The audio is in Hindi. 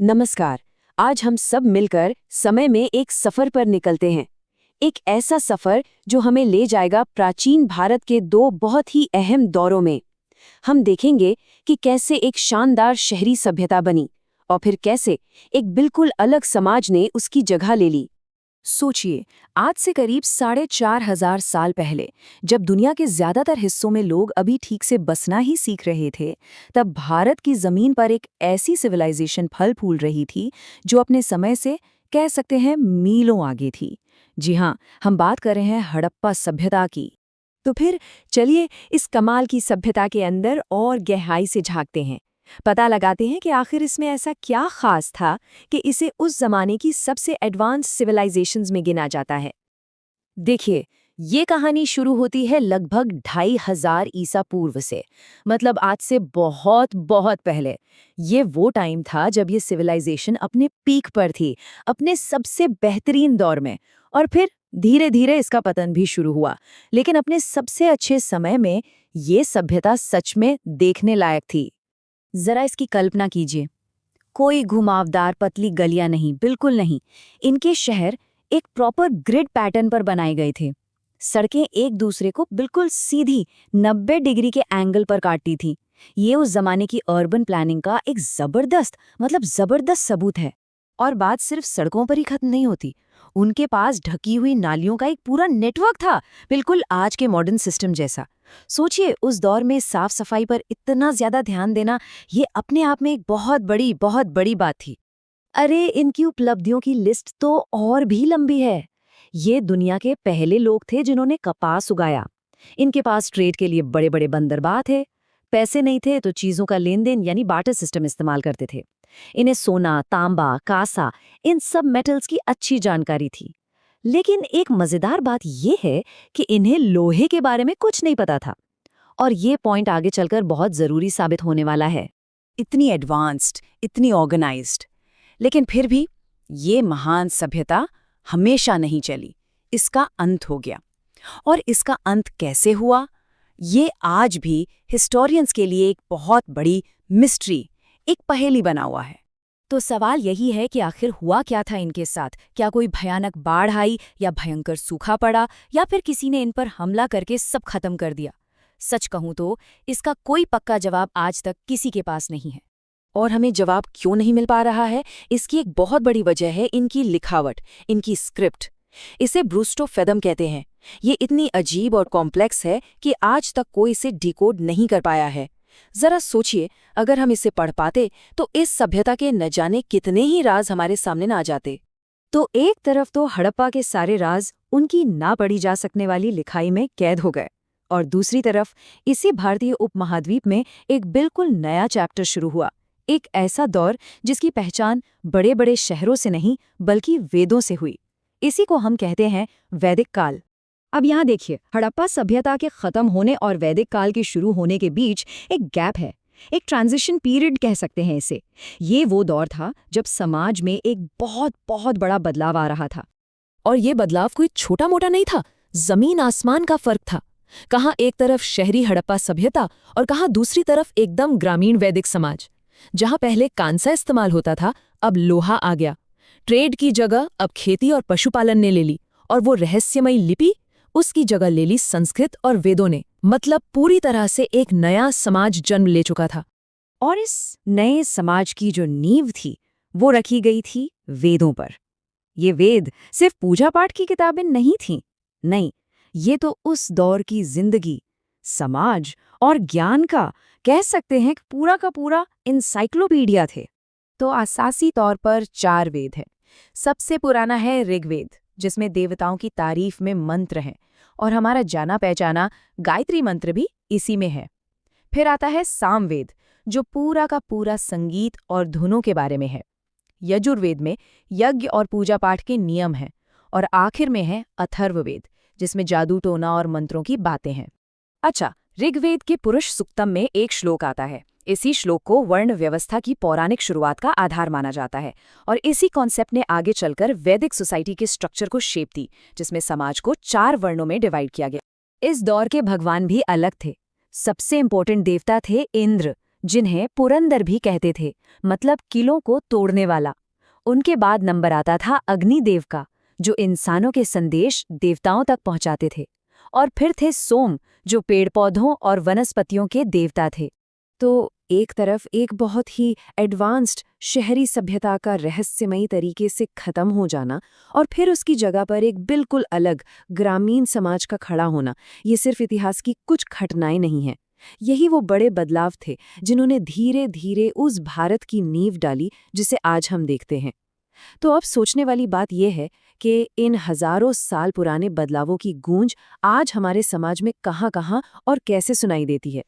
नमस्कार। आज हम सब मिलकर समय में एक सफर पर निकलते हैं। एक ऐसा सफर जो हमें ले जाएगा प्राचीन भारत के दो बहुत ही अहम दौरों में। हम देखेंगे कि कैसे एक शानदार शहरी सभ्यता बनी और फिर कैसे एक बिल्कुल अलग समाज ने उसकी जगह ले ली। सोचिए, आज से करीब 4,500 साल पहले, जब दुनिया के ज्यादातर हिस्सों में लोग अभी ठीक से बसना ही सीख रहे थे, तब भारत की जमीन पर एक ऐसी सिविलाइजेशन फल फूल रही थी जो अपने समय से कह सकते हैं मीलों आगे थी। जी हाँ, हम बात कर रहे हैं हड़प्पा सभ्यता की। तो फिर चलिए इस कमाल की सभ्यता के अंदर और गहराई से झांकते हैं। पता लगाते हैं कि आखिर इसमें ऐसा क्या खास था कि इसे उस जमाने की सबसे एडवांस सिविलाइजेशंस में गिना जाता है। देखिए, ये कहानी शुरू होती है लगभग 2500 ईसा पूर्व से, मतलब आज से बहुत बहुत पहले। ये वो टाइम था जब ये सिविलाइजेशन अपने पीक पर थी, अपने सबसे बेहतरीन दौर में। और फिर धीरे धीरे इसका पतन भी शुरू हुआ, लेकिन अपने सबसे अच्छे समय में ये सभ्यता सच में देखने लायक थी। जरा इसकी कल्पना कीजिए, कोई घुमावदार पतली गलियां नहीं, बिल्कुल नहीं। इनके शहर एक प्रॉपर ग्रिड पैटर्न पर बनाए गए थे। सड़कें एक दूसरे को बिल्कुल सीधी 90 डिग्री के एंगल पर काटती थी। ये उस जमाने की अर्बन प्लानिंग का एक जबरदस्त सबूत है। और बात सिर्फ सड़कों पर ही खत्म नहीं होती। उनके पास ढकी हुई नालियों का एक पूरा नेटवर्क था, बिल्कुल आज के मॉडर्न सिस्टम जैसा। सोचिए, उस दौर में साफ सफाई पर इतना ज्यादा ध्यान देना, ये अपने आप में एक बहुत बड़ी बात थी। अरे, इनकी उपलब्धियों की लिस्ट तो और भी लंबी है। ये दुनिया के पहले लोग थे जिन्होंने कपास उगाया। इनके पास ट्रेड के लिए बड़े बड़े बंदरगाह थे। पैसे नहीं थे तो चीजों का लेन देन यानी बार्टर सिस्टम इस्तेमाल करते थे। इन्हें सोना, तांबा, कांसा, इन सब मेटल्स की अच्छी जानकारी थी। लेकिन एक मजेदार बात यह है कि इन्हें लोहे के बारे में कुछ नहीं पता था। और ये पॉइंट आगे चलकर बहुत जरूरी साबित होने वाला है। इतनी एडवांस्ड, इतनी ऑर्गेनाइज्ड, लेकिन फिर भी ये महान सभ्यता हमेशा नहीं चली। इसका अंत हो गया। और इसका अंत कैसे हुआ, ये आज भी हिस्टोरियंस के लिए एक बहुत बड़ी मिस्ट्री, एक पहेली बना हुआ है। तो सवाल यही है कि आखिर हुआ क्या था इनके साथ। क्या कोई भयानक बाढ़ आई, या भयंकर सूखा पड़ा, या फिर किसी ने इन पर हमला करके सब खत्म कर दिया? सच कहूं तो इसका कोई पक्का जवाब आज तक किसी के पास नहीं है। और हमें जवाब क्यों नहीं मिल पा रहा है, इसकी एक बहुत बड़ी वजह है इनकी लिखावट, इनकी स्क्रिप्ट। इसे ब्रूस्टोफेदम कहते हैं। ये इतनी अजीब और कॉम्प्लेक्स है कि आज तक कोई इसे डिकोड नहीं कर पाया है। जरा सोचिए, अगर हम इसे पढ़ पाते तो इस सभ्यता के न जाने कितने ही राज हमारे सामने न आ जाते। तो एक तरफ तो हड़प्पा के सारे राज उनकी ना पढ़ी जा सकने वाली लिखाई में कैद हो गए, और दूसरी तरफ इसी भारतीय उपमहाद्वीप में एक बिल्कुल नया चैप्टर शुरू हुआ। एक ऐसा दौर जिसकी पहचान बड़े बड़े शहरों से नहीं बल्कि वेदों से हुई। इसी को हम कहते हैं वैदिक काल। अब यहाँ देखिए, हड़प्पा सभ्यता के खत्म होने और वैदिक काल के शुरू होने के बीच एक गैप है, एक ट्रांजिशन पीरियड कह सकते हैं इसे। ये वो दौर था जब समाज में एक बहुत बड़ा बदलाव आ रहा था। और ये बदलाव कोई छोटा मोटा नहीं था, जमीन आसमान का फर्क था। कहाँ एक तरफ शहरी हड़प्पा सभ्यता और कहाँ दूसरी तरफ एकदम ग्रामीण वैदिक समाज। जहाँ पहले कांसा इस्तेमाल होता था, अब लोहा आ गया। ट्रेड की जगह अब खेती और पशुपालन ने ले ली, और वो रहस्यमयी लिपि, उसकी जगह ले ली संस्कृत और वेदों ने। मतलब पूरी तरह से एक नया समाज जन्म ले चुका था। और इस नए समाज की जो नींव थी वो रखी गई थी वेदों पर। ये वेद सिर्फ पूजा पाठ की किताबें नहीं थीं, नहीं, ये तो उस दौर की जिंदगी, समाज और ज्ञान का कह सकते हैं कि पूरा का पूरा इंसाइक्लोपीडिया थे। तो असासी तौर पर 4 वेद हैं। सबसे पुराना है ऋग्वेद, जिसमें देवताओं की तारीफ में मंत्र हैं, और हमारा जाना पहचाना गायत्री मंत्र भी इसी में है। फिर आता है सामवेद, जो पूरा का पूरा संगीत और धुनों के बारे में है। यजुर्वेद में यज्ञ और पूजा पाठ के नियम हैं। और आखिर में है अथर्ववेद, जिसमें जादू टोना और मंत्रों की बातें हैं। अच्छा, ऋग्वेद के पुरुष सूक्तम में एक श्लोक आता है। इसी श्लोक को वर्ण व्यवस्था की पौराणिक शुरुआत का आधार माना जाता है, और इसी कॉन्सेप्ट ने आगे चलकर वैदिक सोसाइटी के स्ट्रक्चर को शेप दी, जिसमें समाज को 4 वर्णों में डिवाइड किया गया। इस दौर के भगवान भी अलग थे। सबसे इंपॉर्टेंट देवता थे इंद्र, जिन्हें पुरंदर भी कहते थे, मतलब किलों को तोड़ने वाला। उनके बाद नंबर आता था अग्निदेव का, जो इंसानों के संदेश देवताओं तक पहुंचाते थे। और फिर थे सोम, जो पेड़ पौधों और वनस्पतियों के देवता थे। तो एक तरफ एक बहुत ही एडवांस्ड शहरी सभ्यता का रहस्यमयी तरीके से खत्म हो जाना, और फिर उसकी जगह पर एक बिल्कुल अलग ग्रामीण समाज का खड़ा होना, ये सिर्फ इतिहास की कुछ घटनाएं नहीं हैं। यही वो बड़े बदलाव थे जिन्होंने धीरे धीरे उस भारत की नींव डाली जिसे आज हम देखते हैं। तो अब सोचने वाली बात यह है कि इन हजारों साल पुराने बदलावों की गूंज आज हमारे समाज में कहाँ-कहाँ और कैसे सुनाई देती है।